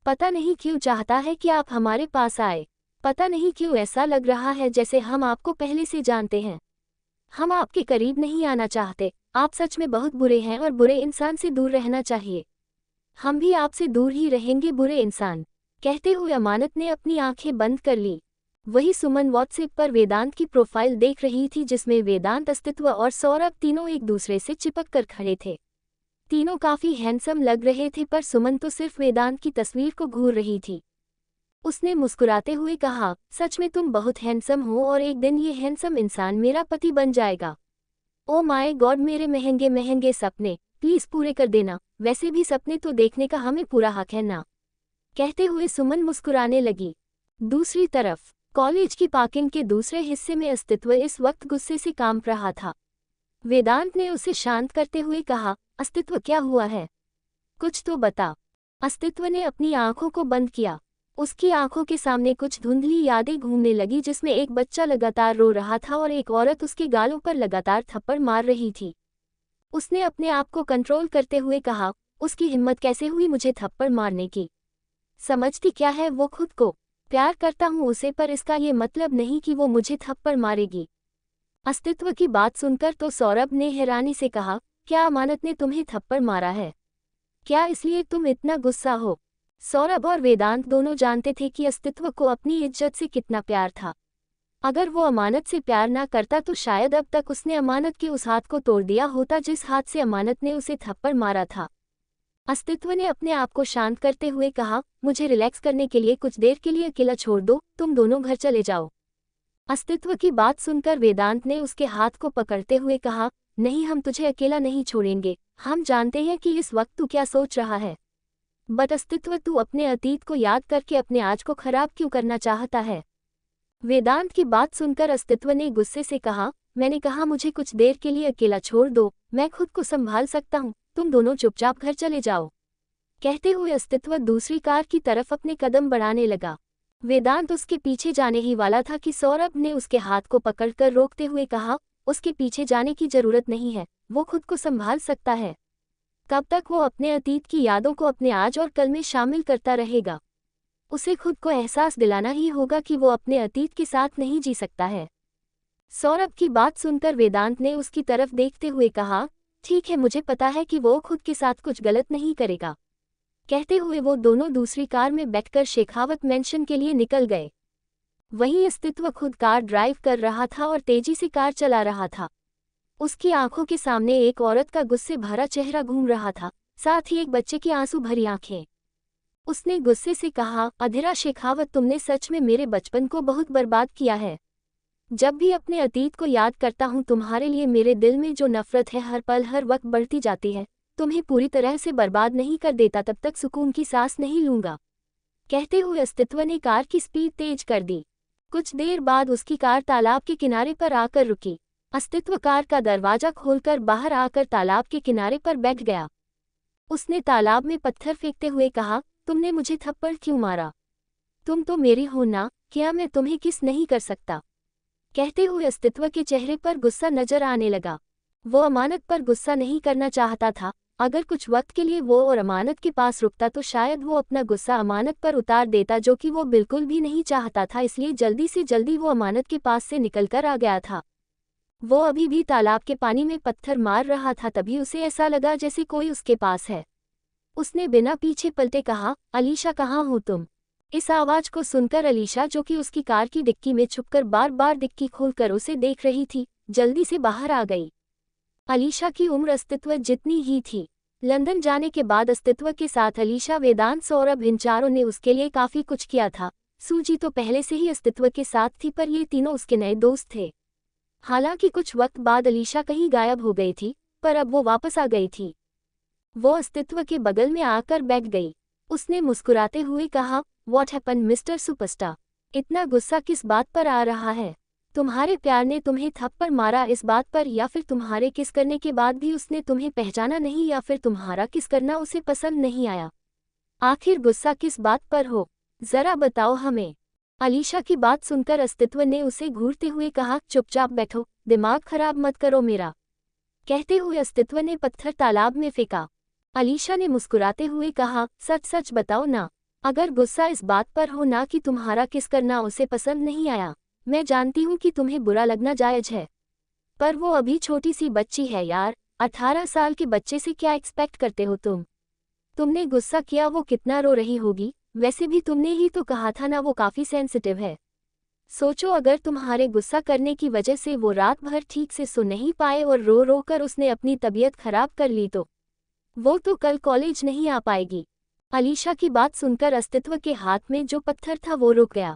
S1: पता नहीं क्यों चाहता है कि आप हमारे पास आए, पता नहीं क्यों ऐसा लग रहा है जैसे हम आपको पहले से जानते हैं। हम आपके करीब नहीं आना चाहते, आप सच में बहुत बुरे हैं और बुरे इंसान से दूर रहना चाहिए। हम भी आपसे दूर ही रहेंगे बुरे इंसान। कहते हुए अमानत ने अपनी आंखें बंद कर ली। वही सुमन व्हाट्सएप पर वेदांत की प्रोफाइल देख रही थी जिसमें वेदांत, अस्तित्व और सौरभ तीनों एक दूसरे से चिपक कर खड़े थे। तीनों काफी हैंडसम लग रहे थे पर सुमन तो सिर्फ वेदांत की तस्वीर को घूर रही थी। उसने मुस्कुराते हुए कहा, सच में तुम बहुत हैंडसम हो और एक दिन ये हैंडसम इंसान मेरा पति बन जाएगा। ओ माय गॉड, मेरे महंगे महंगे सपने प्लीज पूरे कर देना। वैसे भी सपने तो देखने का हमें पूरा हक है ना। कहते हुए सुमन मुस्कुराने लगी। दूसरी तरफ कॉलेज की पार्किंग के दूसरे हिस्से में अस्तित्व इस वक्त गुस्से से कांप रहा था। वेदांत ने उसे शांत करते हुए कहा, अस्तित्व क्या हुआ है, कुछ तो बता। अस्तित्व ने अपनी आंखों को बंद किया। उसकी आंखों के सामने कुछ धुंधली यादें घूमने लगी जिसमें एक बच्चा लगातार रो रहा था और एक औरत उसके गालों पर लगातार थप्पड़ मार रही थी। उसने अपने आप को कंट्रोल करते हुए कहा, उसकी हिम्मत कैसे हुई मुझे थप्पड़ मारने की। समझती क्या है वो खुद को, प्यार करता हूँ उसे पर इसका ये मतलब नहीं कि वो मुझे थप्पड़ मारेगी। अस्तित्व की बात सुनकर तो सौरभ ने हैरानी से कहा, क्या अमानत ने तुम्हें थप्पड़ मारा है? क्या इसलिए तुम इतना गुस्सा हो? सौरभ और वेदांत दोनों जानते थे कि अस्तित्व को अपनी इज्जत से कितना प्यार था। अगर वो अमानत से प्यार ना करता तो शायद अब तक उसने अमानत के उस हाथ को तोड़ दिया होता जिस हाथ से अमानत ने उसे थप्पड़ मारा था। अस्तित्व ने अपने आप को शांत करते हुए कहा, मुझे रिलैक्स करने के लिए कुछ देर के लिए अकेला छोड़ दो, तुम दोनों घर चले जाओ। अस्तित्व की बात सुनकर वेदांत ने उसके हाथ को पकड़ते हुए कहा, नहीं, हम तुझे अकेला नहीं छोड़ेंगे। हम जानते हैं कि इस वक्त तू क्या सोच रहा है, बट अस्तित्व, तू अपने अतीत को याद करके अपने आज को खराब क्यों करना चाहता है? वेदांत की बात सुनकर अस्तित्व ने गुस्से से कहा, मैंने कहा मुझे कुछ देर के लिए अकेला छोड़ दो, मैं खुद को संभाल सकता हूँ, तुम दोनों चुपचाप घर चले जाओ। कहते हुए अस्तित्व दूसरी कार की तरफ अपने कदम बढ़ाने लगा। वेदांत उसके पीछे जाने ही वाला था कि सौरभ ने उसके हाथ को पकड़कर रोकते हुए कहा, उसके पीछे जाने की जरूरत नहीं है, वो खुद को संभाल सकता है। कब तक वो अपने अतीत की यादों को अपने आज और कल में शामिल करता रहेगा? उसे खुद को एहसास दिलाना ही होगा कि वो अपने अतीत के साथ नहीं जी सकता है। सौरभ की बात सुनकर वेदांत ने उसकी तरफ देखते हुए कहा, ठीक है, मुझे पता है कि वो खुद के साथ कुछ गलत नहीं करेगा। कहते हुए वो दोनों दूसरी कार में बैठकर शेखावत मेंशन के लिए निकल गए। वहीं अस्तित्व खुद कार ड्राइव कर रहा था और तेजी से कार चला रहा था। उसकी आंखों के सामने एक औरत का गुस्से भरा चेहरा घूम रहा था, साथ ही एक बच्चे की आंसू भरी आंखें। उसने गुस्से से कहा, अधीरा शेखावत, तुमने सच में मेरे बचपन को बहुत बर्बाद किया है। जब भी अपने अतीत को याद करता हूँ तुम्हारे लिए मेरे दिल में जो नफरत है हर पल हर वक्त बढ़ती जाती है। तुम्हें पूरी तरह से बर्बाद नहीं कर देता तब तक सुकून की सांस नहीं लूंगा। कहते हुए अस्तित्व ने कार की स्पीड तेज कर दी। कुछ देर बाद उसकी कार तालाब के किनारे पर आकर रुकी। अस्तित्व कार का दरवाजा खोलकर बाहर आकर तालाब के किनारे पर बैठ गया। उसने तालाब में पत्थर फेंकते हुए कहा, तुमने मुझे थप्पड़ क्यों मारा? तुम तो मेरी हो ना, क्या मैं तुम्हें किस नहीं कर सकता? कहते हुए अस्तित्व के चेहरे पर गुस्सा नजर आने लगा। वो अमानत पर गुस्सा नहीं करना चाहता था। अगर कुछ वक्त के लिए वो और अमानत के पास रुकता तो शायद वो अपना गुस्सा अमानत पर उतार देता, जो कि वो बिल्कुल भी नहीं चाहता था। इसलिए जल्दी से जल्दी वो अमानत के पास से निकलकर आ गया था। वो अभी भी तालाब के पानी में पत्थर मार रहा था, तभी उसे ऐसा लगा जैसे कोई उसके पास है। उसने बिना पीछे पलटे कहा, अलीशा, कहाँ हो तुम? इस आवाज को सुनकर अलीशा, जो कि उसकी कार की डिक्की में छुपकर बार बार डिक्की खोलकर उसे देख रही थी, जल्दी से बाहर आ गई। अलीशा की उम्र अस्तित्व जितनी ही थी। लंदन जाने के बाद अस्तित्व के साथ अलीशा, वेदांत, सौरभ, इन चारों ने उसके लिए काफी कुछ किया था। सूजी तो पहले से ही अस्तित्व के साथ थी पर ये तीनों उसके नए दोस्त थे। हालांकि कुछ वक्त बाद अलीशा कहीं गायब हो गई थी, पर अब वो वापस आ गई थी। वो अस्तित्व के बगल में आकर बैठ गई। उसने मुस्कुराते हुए कहा, व्हाट हैपन मिस्टर सुपरस्टार? इतना गुस्सा किस बात पर आ रहा है? तुम्हारे प्यार ने तुम्हें थप्पड़ मारा इस बात पर, या फिर तुम्हारे किस करने के बाद भी उसने तुम्हें पहचाना नहीं, या फिर तुम्हारा किस करना उसे पसंद नहीं आया? आखिर गुस्सा किस बात पर हो, जरा बताओ हमें। अलीशा की बात सुनकर अस्तित्व ने उसे घूरते हुए कहा, चुपचाप बैठो, दिमाग खराब मत करो मेरा। कहते हुए अस्तित्व ने पत्थर तालाब में फेंका। अलीशा ने मुस्कुराते हुए कहा, सच सच बताओ ना, अगर गुस्सा इस बात पर हो ना कि तुम्हारा किस करना उसे पसंद नहीं आया। मैं जानती हूँ कि तुम्हें बुरा लगना जायज है, पर वो अभी छोटी सी बच्ची है यार, 18 साल के बच्चे से क्या एक्सपेक्ट करते हो तुम? तुमने गुस्सा किया, वो कितना रो रही होगी। वैसे भी तुमने ही तो कहा था ना वो काफ़ी सेंसिटिव है। सोचो अगर तुम्हारे गुस्सा करने की वजह से वो रात भर ठीक से सो नहीं पाए और रो रो कर उसने अपनी तबीयत खराब कर ली तो वो तो कल कॉलेज नहीं आ पाएगी। अलीशा की बात सुनकर अस्तित्व के हाथ में जो पत्थर था वो रुक गया।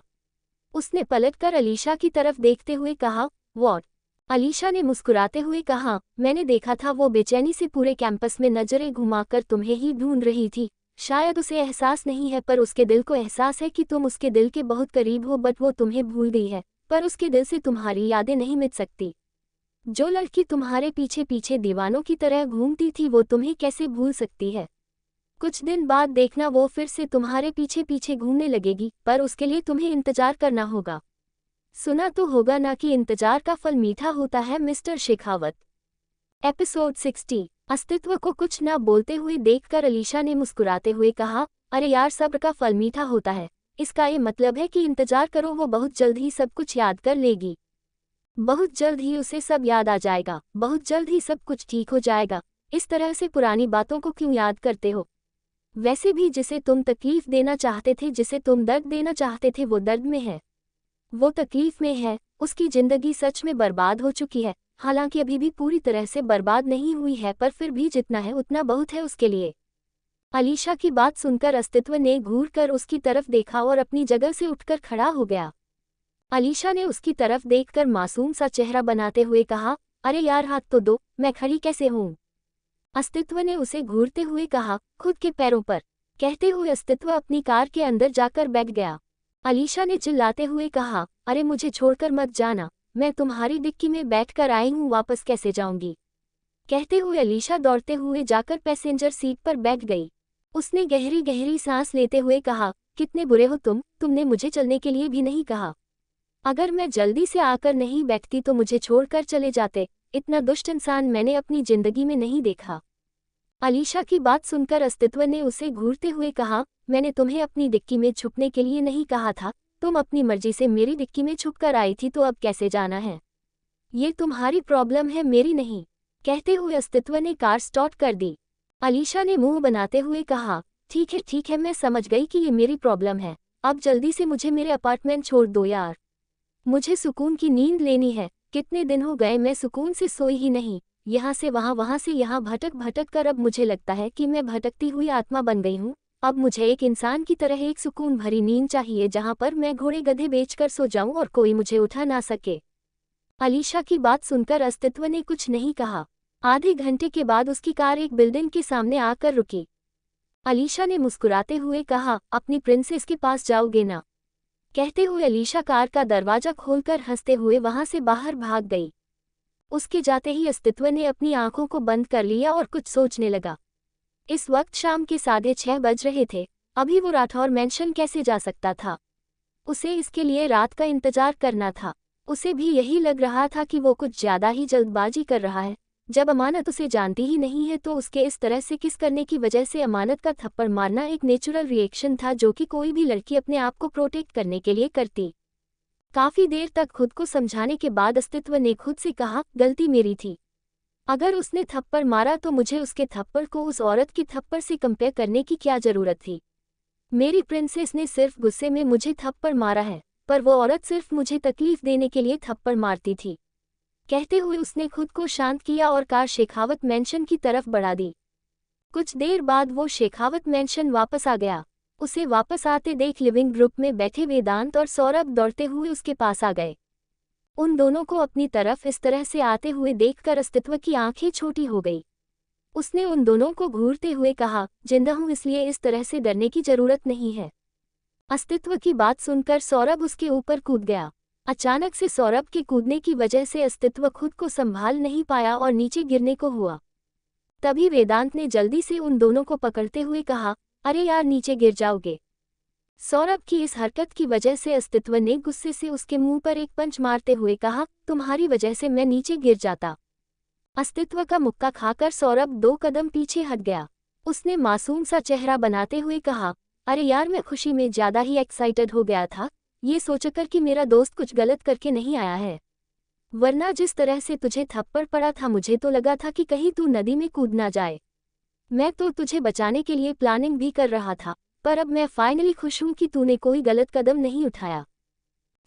S1: उसने पलटकर अलीशा की तरफ देखते हुए कहा, व्हाट? अलीशा ने मुस्कुराते हुए कहा, मैंने देखा था वो बेचैनी से पूरे कैंपस में नजरें घुमाकर तुम्हें ही ढूंढ रही थी। शायद उसे एहसास नहीं है पर उसके दिल को एहसास है कि तुम उसके दिल के बहुत करीब हो, बट वो तुम्हें भूल गई है, पर उसके दिल से तुम्हारी यादें नहीं मिट सकती। जो लड़की तुम्हारे पीछे पीछे दीवानों की तरह घूमती थी वो तुम्हें कैसे भूल सकती है? कुछ दिन बाद देखना वो फिर से तुम्हारे पीछे पीछे घूमने लगेगी, पर उसके लिए तुम्हें इंतजार करना होगा। सुना तो होगा ना कि इंतजार का फल मीठा होता है, मिस्टर शेखावत। एपिसोड 60। अस्तित्व को कुछ ना बोलते हुए देखकर अलीशा ने मुस्कुराते हुए कहा, अरे यार, सब्र का फल मीठा होता है। इसका ये मतलब है कि इंतजार करो, वो बहुत जल्द ही सब कुछ याद कर लेगी। बहुत जल्द ही उसे सब याद आ जाएगा, बहुत जल्द ही सब कुछ ठीक हो जाएगा। इस तरह से पुरानी बातों को क्यों याद करते हो? वैसे भी जिसे तुम तकलीफ देना चाहते थे, जिसे तुम दर्द देना चाहते थे, वो दर्द में है, वो तकलीफ में है। उसकी जिंदगी सच में बर्बाद हो चुकी है। हालांकि अभी भी पूरी तरह से बर्बाद नहीं हुई है, पर फिर भी जितना है उतना बहुत है उसके लिए। अलीशा की बात सुनकर अस्तित्व ने घूर कर उसकी तरफ देखा और अपनी जगह से उठकर खड़ा हो गया। अलीशा ने उसकी तरफ देखकर मासूम सा चेहरा बनाते हुए कहा, अरे यार, हाथ तो दो, मैं खड़ी कैसे हूँ? अस्तित्व ने उसे घूरते हुए कहा, खुद के पैरों पर। कहते हुए अस्तित्व अपनी कार के अंदर जाकर बैठ गया। अलीशा ने चिल्लाते हुए कहा, अरे मुझे छोड़कर मत जाना, मैं तुम्हारी डिक्की में बैठकर आई हूँ, वापस कैसे जाऊंगी? कहते हुए अलीशा दौड़ते हुए जाकर पैसेंजर सीट पर बैठ गई। उसने गहरी गहरी सांस लेते हुए कहा, कितने बुरे हो तुमने मुझे चलने के लिए भी नहीं कहा। अगर मैं जल्दी से आकर नहीं बैठती तो मुझे छोड़कर चले जाते। इतना दुष्ट इंसान मैंने अपनी जिंदगी में नहीं देखा। अलीशा की बात सुनकर अस्तित्व ने उसे घूरते हुए कहा, मैंने तुम्हें अपनी डिक्की में छुपने के लिए नहीं कहा था। तुम अपनी मर्जी से मेरी डिक्की में छुपकर आई थी, तो अब कैसे जाना है? ये तुम्हारी प्रॉब्लम है, मेरी नहीं। कहते हुए अस्तित्व ने कार स्टार्ट कर दी। अलीशा ने मुंह बनाते हुए कहा, ठीक है, मैं समझ गई कि ये मेरी प्रॉब्लम है। अब जल्दी से मुझे मेरे अपार्टमेंट छोड़ दो यार, मुझे सुकून की नींद लेनी है। कितने दिन हो गए मैं सुकून से सोई ही नहीं। यहाँ से वहाँ, वहाँ से यहाँ भटक भटक कर अब मुझे लगता है कि मैं भटकती हुई आत्मा बन गई हूँ। अब मुझे एक इंसान की तरह एक सुकून भरी नींद चाहिए, जहाँ पर मैं घोड़े गधे बेचकर सो जाऊं और कोई मुझे उठा ना सके। अलीशा की बात सुनकर अस्तित्व ने कुछ नहीं कहा। आधे घंटे के बाद उसकी कार एक बिल्डिंग के सामने आकर रुकी। अलीशा ने मुस्कुराते हुए कहा, अपनी प्रिंसेस के पास जाओगे ना? कहते हुए अलीशा कार का दरवाजा खोलकर हंसते हुए वहां से बाहर भाग गई। उसके जाते ही अस्तित्व ने अपनी आंखों को बंद कर लिया और कुछ सोचने लगा। इस वक्त शाम के 6:30 बज रहे थे। अभी वो राठौर मैंशन कैसे जा सकता था? उसे इसके लिए रात का इंतजार करना था। उसे भी यही लग रहा था कि वो कुछ ज्यादा ही जल्दबाजी कर रहा है। जब अमानत उसे जानती ही नहीं है तो उसके इस तरह से किस करने की वजह से अमानत का थप्पड़ मारना एक नेचुरल रिएक्शन था, जो कि कोई भी लड़की अपने आप को प्रोटेक्ट करने के लिए करती। काफी देर तक खुद को समझाने के बाद अस्तित्व ने खुद से कहा, गलती मेरी थी। अगर उसने थप्पड़ मारा तो मुझे उसके थप्पड़ को उस औरत की थप्पड़ से कंपेयर करने की क्या जरूरत थी? मेरी प्रिंसेस ने सिर्फ गुस्से में मुझे थप्पड़ मारा है, पर वो औरत सिर्फ मुझे तकलीफ देने के लिए थप्पड़ मारती थी। कहते हुए उसने खुद को शांत किया और कार शेखावत मैंशन की तरफ बढ़ा दी। कुछ देर बाद वो शेखावत मैंशन वापस आ गया। उसे वापस आते देख लिविंग ग्रुप में बैठे वेदांत और सौरभ दौड़ते हुए उसके पास आ गए। उन दोनों को अपनी तरफ इस तरह से आते हुए देखकर अस्तित्व की आंखें छोटी हो गई। उसने उन दोनों को घूरते हुए कहा, जिंदा हूं इसलिए इस तरह से डरने की जरूरत नहीं है। अस्तित्व की बात सुनकर सौरभ उसके ऊपर कूद गया। अचानक से सौरभ के कूदने की वजह से अस्तित्व खुद को संभाल नहीं पाया और नीचे गिरने को हुआ। तभी वेदांत ने जल्दी से उन दोनों को पकड़ते हुए कहा, अरे यार, नीचे गिर जाओगे। सौरभ की इस हरकत की वजह से अस्तित्व ने गुस्से से उसके मुंह पर एक पंच मारते हुए कहा, तुम्हारी वजह से मैं नीचे गिर जाता। अस्तित्व का मुक्का खाकर सौरभ 2 कदम पीछे हट गया। उसने मासूम सा चेहरा बनाते हुए कहा, अरे यार, मैं खुशी में ज्यादा ही एक्साइटेड हो गया था, ये सोचकर कि मेरा दोस्त कुछ गलत करके नहीं आया है। वरना जिस तरह से तुझे थप्पड़ पड़ा था मुझे तो लगा था कि कहीं तू नदी में कूद ना जाए। मैं तो तुझे बचाने के लिए प्लानिंग भी कर रहा था, पर अब मैं फाइनली खुश हूं कि तूने कोई गलत कदम नहीं उठाया।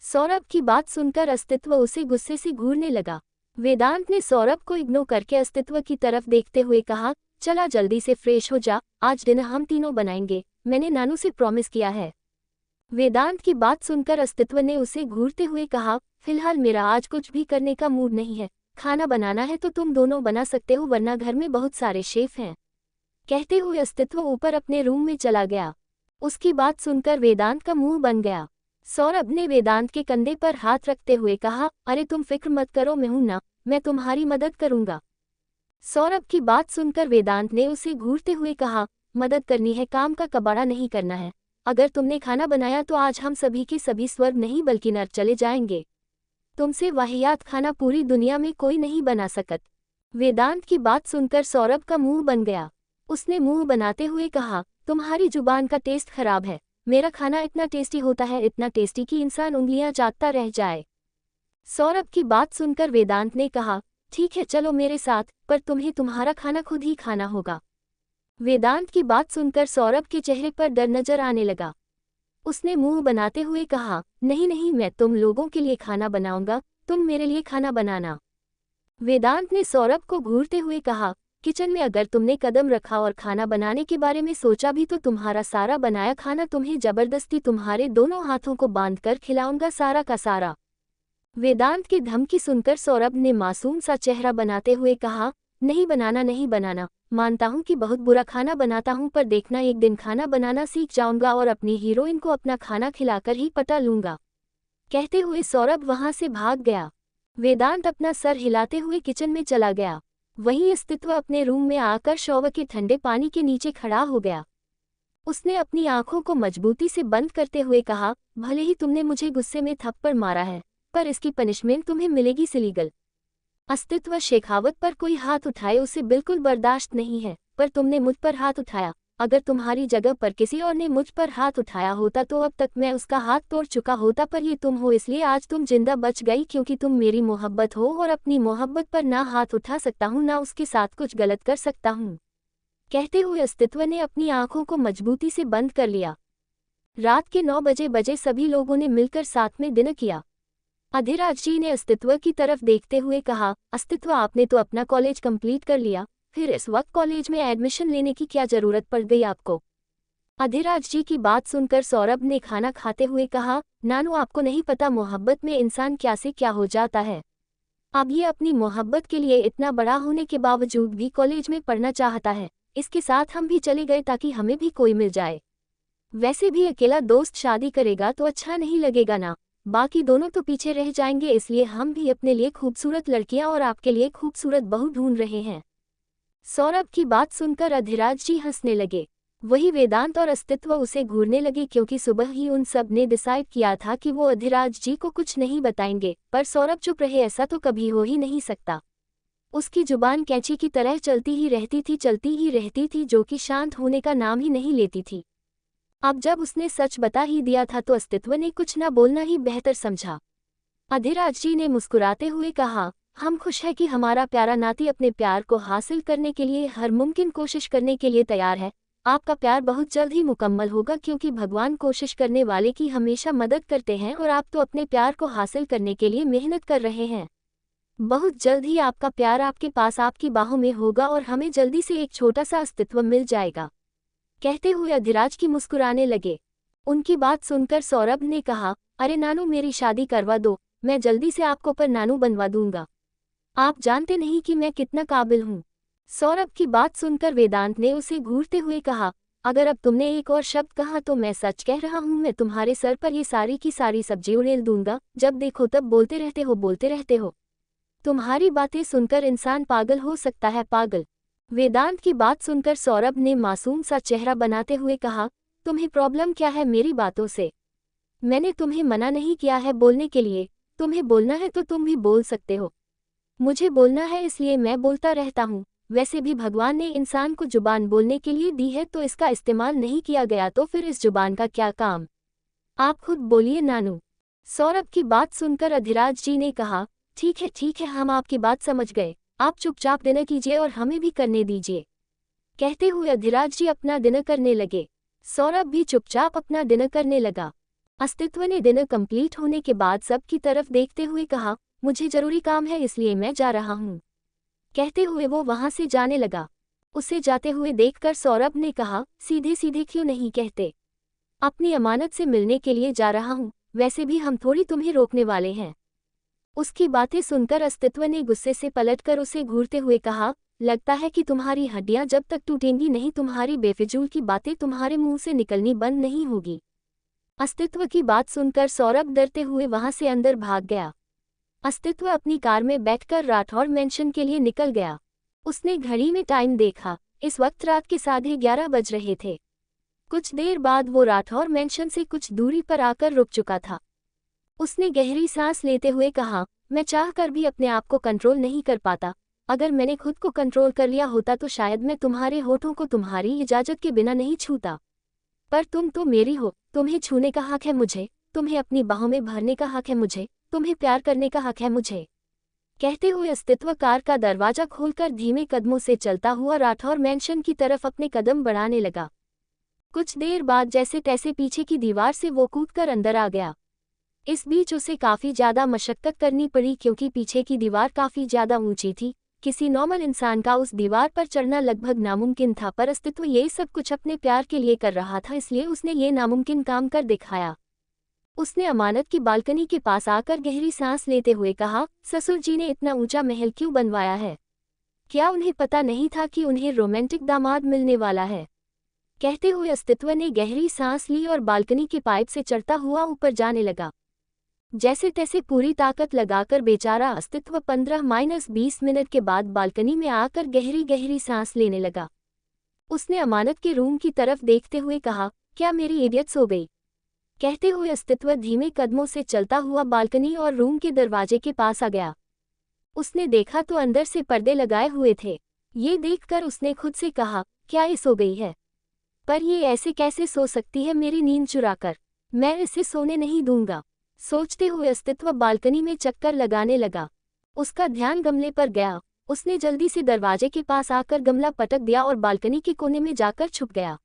S1: सौरभ की बात सुनकर अस्तित्व उसे गुस्से से घूरने लगा। वेदांत ने सौरभ को इग्नोर करके अस्तित्व की तरफ देखते हुए कहा, चला जल्दी से फ्रेश हो जा, आज डिनर हम तीनों बनाएंगे, मैंने नानू से प्रॉमिस किया है। वेदांत की बात सुनकर अस्तित्व ने उसे घूरते हुए कहा, फिलहाल मेरा आज कुछ भी करने का मूड नहीं है, खाना बनाना है तो तुम दोनों बना सकते हो वरना घर में बहुत सारे शेफ हैं। कहते हुए अस्तित्व ऊपर अपने रूम में चला गया। उसकी बात सुनकर वेदांत का मुंह बन गया। सौरभ ने वेदांत के कंधे पर हाथ रखते हुए कहा, अरे तुम फिक्र मत करो, मैं हूं ना, मैं तुम्हारी मदद करूंगा। सौरभ की बात सुनकर वेदांत ने उसे घूरते हुए कहा, मदद करनी है, काम का कबाड़ा नहीं करना है। अगर तुमने खाना बनाया तो आज हम सभी के सभी स्वर्ग नहीं बल्कि नर्क चले जाएंगे। तुमसे वाहियात खाना पूरी दुनिया में कोई नहीं बना सकत। वेदांत की बात सुनकर सौरभ का मुंह बन गया। उसने मुंह बनाते हुए कहा, तुम्हारी जुबान का टेस्ट खराब है, मेरा खाना इतना टेस्टी होता है, इतना टेस्टी कि इंसान उंगलियां चाटता रह जाए। सौरभ की बात सुनकर वेदांत ने कहा, ठीक है चलो मेरे साथ, पर तुम्हें तुम्हारा खाना खुद ही खाना होगा। वेदांत की बात सुनकर सौरभ के चेहरे पर डर नजर आने लगा। उसने मुंह बनाते हुए कहा, नहीं नहीं, मैं तुम लोगों के लिए खाना बनाऊंगा, तुम मेरे लिए खाना बनाना। वेदांत ने सौरभ को घूरते हुए कहा, किचन में अगर तुमने कदम रखा और खाना बनाने के बारे में सोचा भी तो तुम्हारा सारा बनाया खाना तुम्हें जबरदस्ती तुम्हारे दोनों हाथों को बांधकर खिलाऊंगा, सारा का सारा। वेदांत की धमकी सुनकर सौरभ ने मासूम सा चेहरा बनाते हुए कहा, नहीं बनाना नहीं बनाना, मानता हूं कि बहुत बुरा खाना बनाता हूं, पर देखना एक दिन खाना बनाना सीख जाऊंगा और अपनी हीरोइन को अपना खाना खिलाकर ही पटा लूंगा। कहते हुए सौरभ वहां से भाग गया। वेदांत अपना सर हिलाते हुए किचन में चला गया। वहीं अस्तित्व अपने रूम में आकर शॉवर के ठंडे पानी के नीचे खड़ा हो गया। उसने अपनी आंखों को मजबूती से बंद करते हुए कहा, भले ही तुमने मुझे गुस्से में थप्पड़ मारा है, पर इसकी पनिशमेंट तुम्हें मिलेगी सिलीगल। अस्तित्व शेखावत पर कोई हाथ उठाए उसे बिल्कुल बर्दाश्त नहीं है, पर तुमने मुझ पर हाथ उठाया। अगर तुम्हारी जगह पर किसी और ने मुझ पर हाथ उठाया होता तो अब तक मैं उसका हाथ तोड़ चुका होता, पर ये तुम हो इसलिए आज तुम जिंदा बच गई, क्योंकि तुम मेरी मोहब्बत हो और अपनी मोहब्बत पर ना हाथ उठा सकता हूँ ना उसके साथ कुछ गलत कर सकता हूँ। कहते हुए अस्तित्व ने अपनी आंखों को मजबूती से बंद कर लिया। रात के 9 बजे सभी लोगों ने मिलकर साथ में डिनर किया। अधिराज जी ने अस्तित्व की तरफ देखते हुए कहा, अस्तित्व आपने तो अपना कॉलेज कंप्लीट कर लिया, फिर इस वक्त कॉलेज में एडमिशन लेने की क्या जरूरत पड़ गई आपको। अधिराज जी की बात सुनकर सौरभ ने खाना खाते हुए कहा, नानू आपको नहीं पता मोहब्बत में इंसान क्या से क्या हो जाता है। अब ये अपनी मोहब्बत के लिए इतना बड़ा होने के बावजूद भी कॉलेज में पढ़ना चाहता है, इसके साथ हम भी चले गए ताकि हमें भी कोई मिल जाए। वैसे भी अकेला दोस्त शादी करेगा तो अच्छा नहीं लगेगा ना, बाकी दोनों तो पीछे रह जाएंगे, इसलिए हम भी अपने लिए खूबसूरत लड़कियां और आपके लिए खूबसूरत बहू ढूंढ रहे हैं। सौरभ की बात सुनकर अधिराज जी हंसने लगे। वही वेदांत और अस्तित्व उसे घूरने लगे, क्योंकि सुबह ही उन सब ने डिसाइड किया था कि वो अधिराज जी को कुछ नहीं बताएंगे, पर सौरभ चुप रहे ऐसा तो कभी हो ही नहीं सकता। उसकी जुबान कैंची की तरह चलती ही रहती थी, जो कि शांत होने का नाम ही नहीं लेती थी। अब जब उसने सच बता ही दिया था तो अस्तित्व ने कुछ न बोलना ही बेहतर समझा। अधिराज जी ने मुस्कुराते हुए कहा, हम खुश हैं कि हमारा प्यारा नाती अपने प्यार को हासिल करने के लिए हर मुमकिन कोशिश करने के लिए तैयार है। आपका प्यार बहुत जल्द ही मुकम्मल होगा, क्योंकि भगवान कोशिश करने वाले की हमेशा मदद करते हैं और आप तो अपने प्यार को हासिल करने के लिए मेहनत कर रहे हैं। बहुत जल्द ही आपका प्यार आपके पास आपकी बाहों में होगा और हमें जल्दी से एक छोटा सा अस्तित्व मिल जाएगा। कहते हुए अधिराज की मुस्कुराने लगे। उनकी बात सुनकर सौरभ ने कहा, अरे नानू मेरी शादी करवा दो, मैं जल्दी से आपको पर नानू बनवा दूंगा। आप जानते नहीं कि मैं कितना काबिल हूँ। सौरभ की बात सुनकर वेदांत ने उसे घूरते हुए कहा, अगर अब तुमने एक और शब्द कहा तो मैं सच कह रहा हूँ, मैं तुम्हारे सर पर ये सारी की सारी सब्जी उड़ेल दूंगा। जब देखो तब बोलते रहते हो। तुम्हारी बातें सुनकर इंसान पागल हो सकता है, पागल। वेदांत की बात सुनकर सौरभ ने मासूम सा चेहरा बनाते हुए कहा, तुम्हें प्रॉब्लम क्या है मेरी बातों से? मैंने तुम्हें मना नहीं किया है बोलने के लिए, तुम्हें बोलना है तो तुम भी बोल सकते हो। मुझे बोलना है इसलिए मैं बोलता रहता हूँ। वैसे भी भगवान ने इंसान को जुबान बोलने के लिए दी है, तो इसका इस्तेमाल नहीं किया गया तो फिर इस जुबान का क्या काम? आप खुद बोलिए नानू। सौरभ की बात सुनकर अधिराज जी ने कहा, ठीक है, हम आपकी बात समझ गए। आप चुपचाप डिनर कीजिए और हमें भी करने दीजिए। कहते हुए अधिराज जी अपना डिनर करने लगे। सौरभ भी चुपचाप अपना डिनर करने लगा। अस्तित्व ने डिनर कंप्लीट होने के बाद सबकी तरफ देखते हुए कहा, मुझे जरूरी काम है इसलिए मैं जा रहा हूँ। कहते हुए वो वहां से जाने लगा। उसे जाते हुए देखकर सौरभ ने कहा, सीधे सीधे क्यों नहीं कहते? अपनी अमानत से मिलने के लिए जा रहा हूँ, वैसे भी हम थोड़ी तुम्हें रोकने वाले हैं। उसकी बातें सुनकर अस्तित्व ने गुस्से से पलटकर उसे घूरते हुए कहा, लगता है कि तुम्हारी हड्डियां जब तक टूटेंगी नहीं तुम्हारी बेफिजूल की बातें तुम्हारे मुंह से निकलनी बंद नहीं होगी। अस्तित्व की बात सुनकर सौरभ डरते हुए वहां से अंदर भाग गया। अस्तित्व अपनी कार में बैठकर राठौर मेंशन के लिए निकल गया। उसने घड़ी में टाइम देखा, इस वक्त रात के 11:30 बज रहे थे। कुछ देर बाद वो राठौर मेंशन से कुछ दूरी पर आकर रुक चुका था। उसने गहरी सांस लेते हुए कहा, मैं चाहकर भी अपने आप को कंट्रोल नहीं कर पाता। अगर मैंने खुद को कंट्रोल कर लिया होता तो शायद मैं तुम्हारे होठों को तुम्हारी इजाजत के बिना नहीं छूता। पर तुम तो मेरी हो, तुम्हें छूने का हक है मुझे, तुम्हें अपनी बाहों में भरने का हक है मुझे, तुम्हें प्यार करने का हक है मुझे। कहते हुए अस्तित्व कार का दरवाजा खोलकर धीमे कदमों से चलता हुआ राठौर मेंशन की तरफ अपने कदम बढ़ाने लगा। कुछ देर बाद जैसे तैसे पीछे की दीवार से वो कूदकर अंदर आ गया। इस बीच उसे काफी ज्यादा मशक्कत करनी पड़ी क्योंकि पीछे की दीवार काफी ज्यादा ऊंची थी। किसी नॉर्मल इंसान का उस दीवार पर चढ़ना लगभग नामुमकिन था, पर अस्तित्व ये सब कुछ अपने प्यार के लिए कर रहा था, इसलिए उसने ये नामुमकिन काम कर दिखाया। उसने अमानत की बालकनी के पास आकर गहरी सांस लेते हुए कहा, ससुर जी ने इतना ऊंचा महल क्यों बनवाया है? क्या उन्हें पता नहीं था कि उन्हें रोमांटिक दामाद मिलने वाला है? कहते हुए अस्तित्व ने गहरी सांस ली और बालकनी के पाइप से चढ़ता हुआ ऊपर जाने लगा। जैसे तैसे पूरी ताकत लगाकर बेचारा अस्तित्व 15-20 मिनट के बाद बालकनी में आकर गहरी गहरी सांस लेने लगा। उसने अमानत के रूम की तरफ देखते हुए कहा, क्या मेरी इडियट सो गई? कहते हुए अस्तित्व धीमे कदमों से चलता हुआ बालकनी और रूम के दरवाजे के पास आ गया। उसने देखा तो अंदर से पर्दे लगाए हुए थे। ये देखकर उसने खुद से कहा, क्या ये सो गई है? पर ये ऐसे कैसे सो सकती है मेरी नींद चुराकर? मैं इसे सोने नहीं दूंगा। सोचते हुए अस्तित्व बालकनी में चक्कर लगाने लगा। उसका ध्यान गमले पर गया। उसने जल्दी से दरवाजे के पास आकर गमला पटक दिया और बालकनी के कोने में जाकर छुप गया।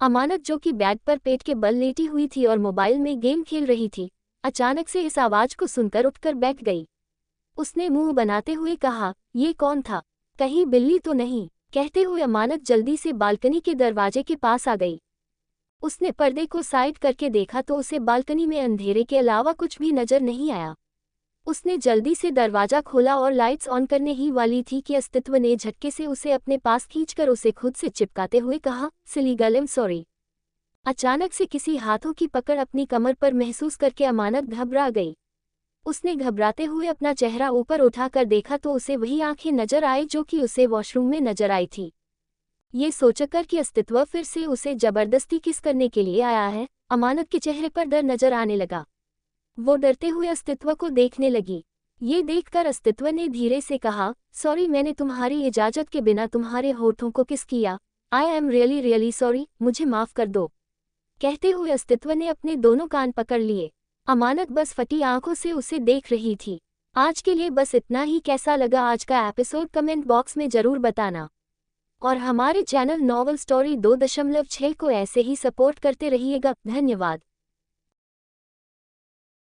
S1: अमानत जो कि बेड पर पेट के बल लेटी हुई थी और मोबाइल में गेम खेल रही थी, अचानक से इस आवाज को सुनकर उठकर बैठ गई। उसने मुंह बनाते हुए कहा, ये कौन था? कहीं बिल्ली तो नहीं? कहते हुए अमानत जल्दी से बालकनी के दरवाजे के पास आ गई। उसने पर्दे को साइड करके देखा तो उसे बालकनी में अंधेरे के अलावा कुछ भी नजर नहीं आया। उसने जल्दी से दरवाजा खोला और लाइट्स ऑन करने ही वाली थी कि अस्तित्व ने झटके से उसे अपने पास खींचकर उसे खुद से चिपकाते हुए कहा, silly girl, I am sorry. अचानक से किसी हाथों की पकड़ अपनी कमर पर महसूस करके अमानत घबरा गई। उसने घबराते हुए अपना चेहरा ऊपर उठाकर देखा तो उसे वही आंखें नजर आई जो कि उसे वॉशरूम में नजर आई थी। ये सोचकर कि अस्तित्व फिर से उसे जबरदस्ती किस करने के लिए आया है, अमानत के चेहरे पर डर नजर आने लगा। वो डरते हुए अस्तित्व को देखने लगी। ये देखकर अस्तित्व ने धीरे से कहा, सॉरी, मैंने तुम्हारी इजाजत के बिना तुम्हारे होठों को किस किया। I am really really sorry, मुझे माफ कर दो। कहते हुए अस्तित्व ने अपने दोनों कान पकड़ लिए। अमानत बस फटी आंखों से उसे देख रही थी। आज के लिए बस इतना ही। कैसा लगा आज का एपिसोड कमेंट बॉक्स में जरूर बताना। और हमारे चैनल नॉवल स्टोरी 2.6 को ऐसे ही सपोर्ट करते रहिएगा। धन्यवाद।